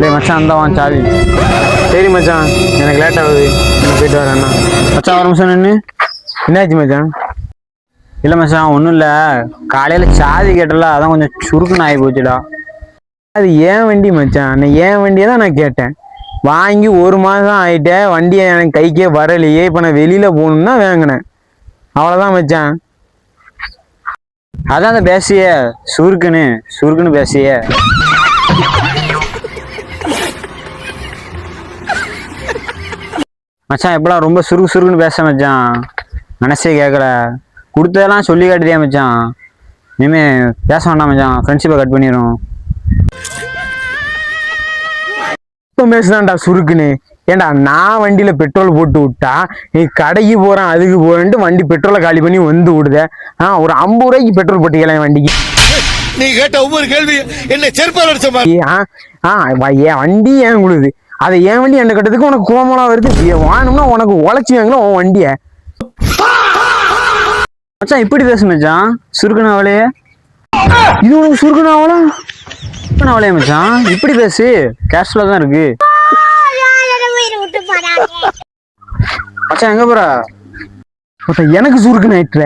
டேய் மச்சான் அந்த வான் சாவி. சரி மச்சான், எனக்கு லேட் ஆகுது, நான் போயிட்டு வரேன். மச்சான் ஒரு நிமிஷம் நின்று. என்னாச்சு மச்சான்? இல்லை மச்சான் ஒன்றும் இல்லை, காலையில் சாவி கேட்டல அதான் கொஞ்சம் சுருக்குன்னு ஆகி போச்சுடா. அது ஏன் வண்டி மச்சான், நான் ஏன் வண்டியை தான் நான் கேட்டேன். வாங்கி 1 மாதம் ஆகிட்டேன், வண்டியை எனக்கு கைக்கே வரலையே. இப்போ நான் வெளியில் போகணுன்னா வாங்கினேன், அவ்வளோதான் மச்சான். அதான் அந்த பேசிய சுருக்குன்னு பேசிய. மச்சான் எப்பலாம் ரொம்ப சுருக்குன்னு பேச மச்சான், மனசே கேட்கல. கொடுத்ததெல்லாம் சொல்லி காட்டுறியா மச்சான், இனிமே பேச வேண்டாம் மச்சான், ஃப்ரெண்ட்ஷிப்பை கட் பண்ணிடும். இப்போ பேசுதான்டா சுருக்குன்னு. ஏன்டா நான் வண்டியில் பெட்ரோல் போட்டு விட்டா நீ கடைக்கு போகிறேன் அதுக்கு போகிறேன்ட்டு வண்டி பெட்ரோலை காலி பண்ணி வந்து விடுத. ஒரு 50 ரூபாய்க்கு பெட்ரோல் போட்டுக்கலாம் என் வண்டிக்கு. நீ கேட்ட ஒவ்வொரு கேள்வி என்ன செருப்பால் அடிச்ச மாதிரி. என் வண்டி ஏன் உழுது, அதை என் வண்டி என்ன கட்டத்துக்கு உனக்கு கோமலா வருது. வாங்கணும்னா உனக்கு உழைச்சி வாங்கலாம் உன் வண்டியை. மச்சான் இப்படி பேசு மச்சான், சுருக்குன்னு அவளையே. இது உனக்கு சுருக்குன்னு அவளா? அவளையே மச்சான் இப்படி பேசு, கேஷுவலா தான் இருக்கு. மச்சான் எங்க போற? எனக்கு சுருக்குன்னு ஆயிட்டுற.